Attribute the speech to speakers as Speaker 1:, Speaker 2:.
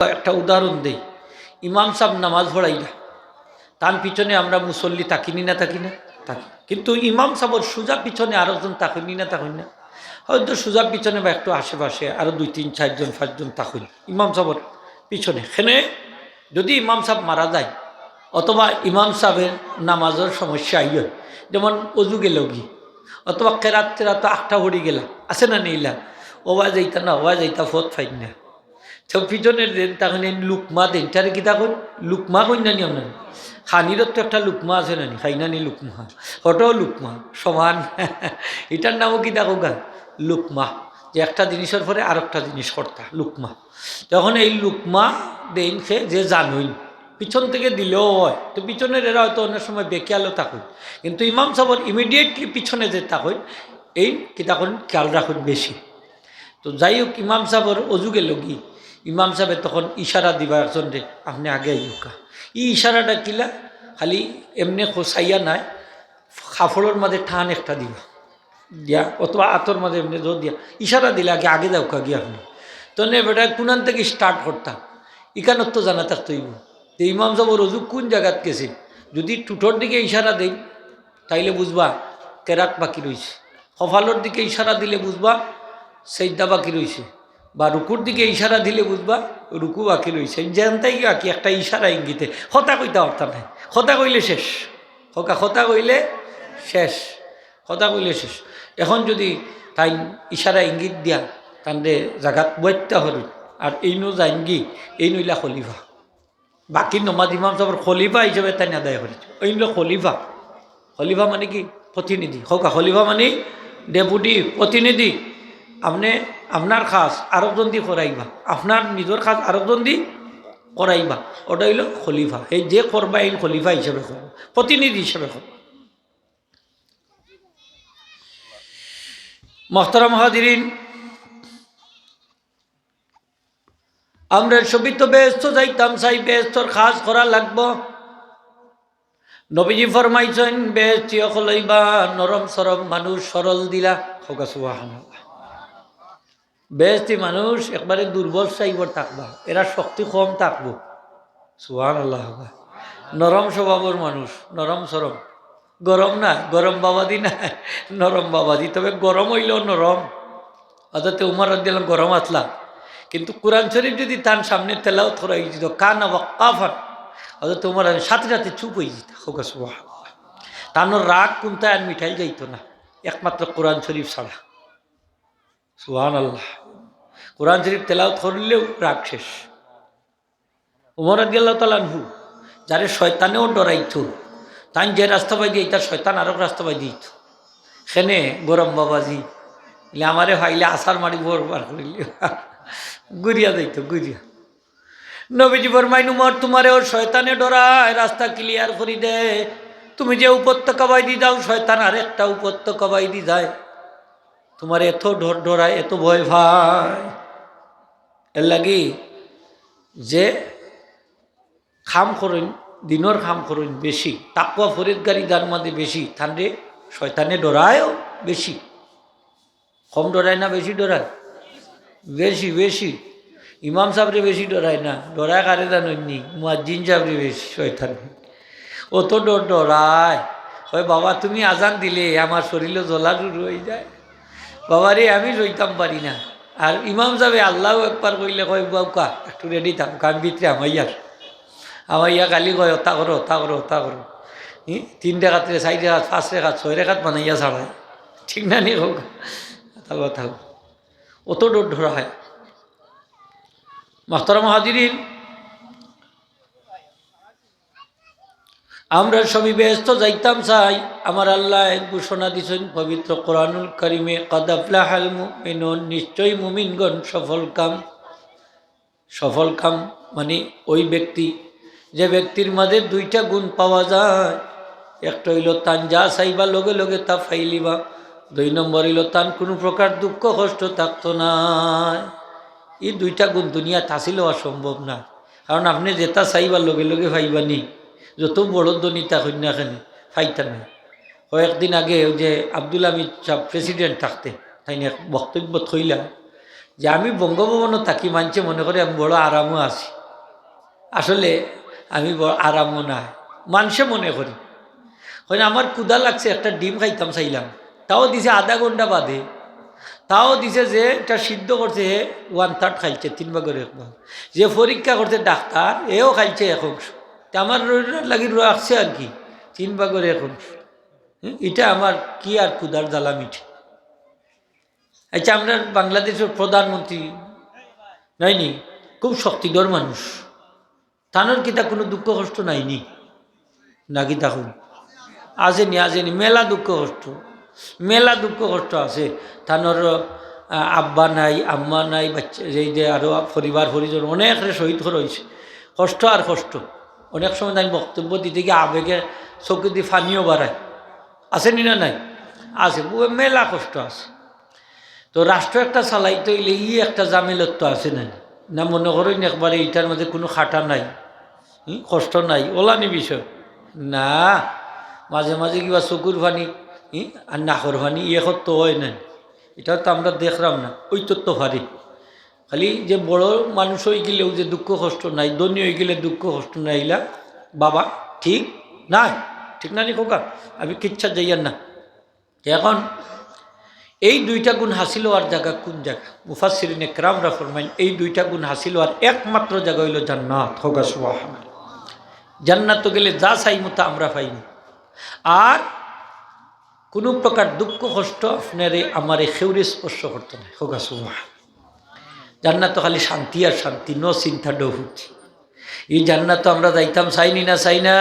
Speaker 1: একটা উদাহরণ দেই। ইমাম সাহেব নামাজ পড়াই না, তার পিছনে আমরা মুসল্লি তাকিনি না থাকি না থাকি, কিন্তু ইমাম সাহেবের সোজা পিছনে আরো জন তাকুনি না থাকুন না, হয়তো সোজা পিছনে বা একটু আশেপাশে আরো 2, 3, 4 জন 5 জন থাকুন ইমাম সাহেবের পিছনে। এখানে যদি ইমাম সাহেব মারা যায় অথবা ইমাম সাহেবের নামাজের সমস্যা আইয়, যেমন অজু গেল কি অথবা কেরাত টেরাত আটটা হরি গেলা আছে না নিলা, ওবা যাইতা না ওবা যাইতা ফত ফাইন না, সব পিছনের দেন তখন লুকমা দেন তারে কি তখন লুকমা কই নানি আপনার খানিরত তো একটা লুকমা আছে নানি, খাই নানি লুকমা, ওটাও লুকমা সমান এটার নামও কি দেখো গা লুকমা, যে একটা জিনিসের পরে আর একটা জিনিস কর্তা লুকমা। তখন এই লুকমা দেন সে যে জানুন পিছন থেকে দিলেও হয়, তো পিছনের এরা হয়তো অনেক সময় বেঁকে আলো থাকুন, কিন্তু ইমাম সাহেবের ইমিডিয়েটলি পিছনে যে থাকুন এই কি তখন খেয়াল রাখুন বেশি। তো যাই হোক ইমাম সাহেবের অজু গেল কি ইমাম সাহেব তখন ইশারা দিবা একজন রে আপনি আগে আইকা, ই ইশারাটা কিলা খালি এমনি খোসাইয়া নাই, কাপড়ের মাঝে টান একটা দিবা দিয়া অথবা আতর মাঝে এমনি জোর দিয়া ইশারা দিলে আগে আগে যাও গিয়ে আপনি, তো বেটা কোনান থেকে স্টার্ট করতাম ইকানত তো জানা থাকতইব যে ইমাম সাহেবের অজু কোন জায়গাত গেছে। যদি টুটোর দিকে ইশারা দেই তাইলে বুঝবা কেরাত বাকি রয়েছে, কপালের দিকে ইশারা দিলে বুঝবা সেজদা বাকি রয়েছে, বা রুকুর দিকে ইশারা দিলে বুঝবা রুকু বাকি রয়েছে। জানতাই কি একটা ইশারা ইঙ্গিতে হতা কইতে অর্থ নাই, হতা কইলে শেষ, হতা কইলে শেষ, হতা কইলে শেষ। এখন যদি তাই ইশারা ইঙ্গিত দিয়া তান্ডে জাগাত বৈত্যা হরুন আর এই নো যাইঙ্গি এই নইলা খলিফা, বাকি নমাজ ইমাম সাহেবের খলিফা হিসেবে তাই আদায় করেছে, ওই নইল খলিফা। খলিফা মানে কি প্রতিনিধি, খলিফা মানে ডেপুটি প্রতিনিধি। আপনি আপনার কাজ আরেকজন দি করাইবা, আপনার নিজের কাজ আরেকজন দি করাইবা, ওটা হইল খলিফা। এই যে করবা এই খলিফা হিসেবে করবো, প্রতিনিধি হিসেবে করবো। মোহতারাম হাজিরিন, আমরা সবই তো ব্যস্ত যাইতাম চাই, ব্যস্তর কাজ করা লাগবো। নবীজি ফরমাইছেন বেস্তিও হলইবা নরম সরম মানুষ সরল দিলা, হোকা সুবহানাল্লাহ। বেস্তি মানুষ একবারে দুর্বল চাইবর থাকবা, এরা শক্তি কম থাকবো, সুবহানাল্লাহ। নরম স্বভাবের মানুষ নরম সরম, গরম না গরম বাবাদি না নরম বাবাদি, তবে গরম হইল নরম। অর্থাৎ উমর রাদিয়াল্লাহু গরম আসলা, কিন্তু কোরআন শরীফ যদি তার সামনে তেলাওয়াত করা হয়েছিল কানা ওয়াক্কাফান, অর্থাৎ উমর সাথে সাথে চুপ হয়ে যেত, হোকা সুবহানাল্লাহ। তানোর রাগ কোনটা আর মিঠাই যাইতো না একমাত্র কোরআন শরীফ ছাড়া, সুবহানাল্লাহ। কোরআন শরীফ তেলাওয়াত করলেও রাগ শেষ। উমর রাদিয়াল্লাহু তাআলা আনহু যারে শয়তানেও ডরাইতো, তাই যে রাস্তা পাই দিয়ে তার শয়তান আরো রাস্তা পাই দিত, সেনে গরম বাবাজি আমারে ভাইলে আসার মারি বার করিলে গুরিয়া যাইত গুরিয়া। নবীজি ফরমাইন উমর তোমারে ওর শয়তানে ডরায় রাস্তা ক্লিয়ার করি দে, তুমি যে উপত্যকা বাইদি দাও শয়তান আর একটা উপত্যকা বাইদি যায়, তোমার এত ডরায় এত ভয় ভাই। এর লাগি যে খাম করুন দিনর খাম করুন বেশি, তাকওয়া ফরিদগারি যার মধ্যে বেশি তান্ডে শয়তানে ডরায়ও বেশি, কম ডরায় না বেশি ডরায়, বেশি বেশি। ইমাম সাহেবরে বেশি ডরায় না, ডরায় কারে জানি মুয়াজ্জিন সাহেবরে বেশি শয়তান, ও তো ডরায়। ওই বাবা তুমি আজান দিলে আমার শরীরে জ্বলা শুরু হয়ে যায়, বাবা রে আমি রইতাম পারি না। আর ইমাম সাহেব আল্লাহ একবার কইলে কয় বাউকা একটু রেডি থাক, কান ভিতরে আমাইয়া কালি কয় ওতা করো ওতা করো ওতা করো, 3 রেখাতে 4 রেখাত 5 রেখাত 6 রেখাত বানাইয়া ছাড়ায়, ঠিক না নি হোক থাকো থাকো, অত ধরা হয়। মোহতারাম হাজিরিন, আমরা সবই ব্যস্ত যাইতাম চাই, আমার আল্লাহ এক ঘোষণা দিছেন পবিত্র কোরআনুল কারিমে, কাদ আফলাহাল মুমিনুন, নিশ্চয়ই মুমিনগণ সফল কাম। সফল কাম মানে ওই ব্যক্তি যে ব্যক্তির মাঝে 2টা গুণ পাওয়া যায়, একটা হইল তান যা চাইবা লগে লগে তা ফাইলিবা, 2 নম্বর হইল তান কোনো প্রকার দুঃখ কষ্ট থাকতো না। এই 2টা গুণ দুনিয়া আসিল অসম্ভব না, কারণ আপনি যেটা চাইবা লগে লগে ফাইবানি, যত বড় দনিতা কন্যাখানে ফাইতা না। কয়েকদিন আগে ওই যে আব্দুল হামিদ সাহেব প্রেসিডেন্ট থাকতে তাই এক বক্তব্য থইলা যে আমি বঙ্গভবনও থাকি মানছে মনে করে আমি বড় আরামও আছি, আসলে আমি বড় আরামও না, মানুষে মনে করি। হয় আমার ক্ষুধা লাগছে, একটা ডিম খাইতাম চাইলাম, তাও দিছে আধা ঘন্টা বাদে, তাও দিছে যে এটা সিদ্ধ করছে 1/3 খাইছে, 3 ভাগের 1 ভাগ। যে পরীক্ষা করছে ডাক্তার, এও খাইছে 1 অংশ। তা আমার লাগি রাখছে আর কি 3 ভাগের 1 অংশ। এটা আমার কি আর ক্ষুধার জ্বালা মিঠে। আচ্ছা, আমরা বাংলাদেশের প্রধানমন্ত্রী নাইনি, খুব শক্তিধর মানুষ, তানোর কিতা কোনো দুঃখ কষ্ট নাইনি নাকি? তখন আসেনি মেলা দুঃখ কষ্ট, মেলা দুঃখ কষ্ট আছে। তানোর আব্বা নাই, আম্মা নাই, বাচ্চা এই যে আরও পরিবার পরিজন অনেক শহীদ রয়েছে, কষ্ট আর কষ্ট। অনেক সময় আমি বক্তব্য দিতে গিয়ে আবেগে চোখে দিয়ে ফানিও বাড়ায়, আসেনি না নাই? আছে, মেলা কষ্ট আছে। তো রাষ্ট্র একটা চালাইতে হইলে একটা জামিলত্ব আছে না, না মনে করেন একবারে এইটার মধ্যে কোনো খাটা নাই, কষ্ট নাই, ওলানি বিষয় না। মাঝে মাঝে কিবা চকুর পানি আর নাকর পানি তো হয় না, এটা তো আমরা দেখলাম না, ওই তো পারি। খালি যে বড় মানুষ হয়ে গেলেও যে দুঃখ কষ্ট নাই, ধনী হয়ে গেলে দুঃখ কষ্ট নাইলা বাবা ঠিক নাই, ঠিক না নি খোকা? আমি কিচ্ছা যাইয়ার না। এখন এই 2টা গুণ হাসিল হওয়ার জায়গা কোন জায়গা? মুফাসসিরিনে কেরামরা ফরমাইন এই 2টা গুণ হাসিল হওয়ার একমাত্র জায়গা হইল জান্নাত। হোগা সুবহানাল্লাহ। জান্নাত গেলে যা চাইমু তা আমরা পাইনি, আর কোনো প্রকার দুঃখ কষ্ট আপনারে আমারে খেউরে স্পর্শ করতে নাই। হোগা সুবহানাল্লাহ। জান্নাত খালি শান্তি আর শান্তি, নো চিন্তা ডহুতি। এই জান্নাত আমরা যাইতাম চাইনি না, চাই না?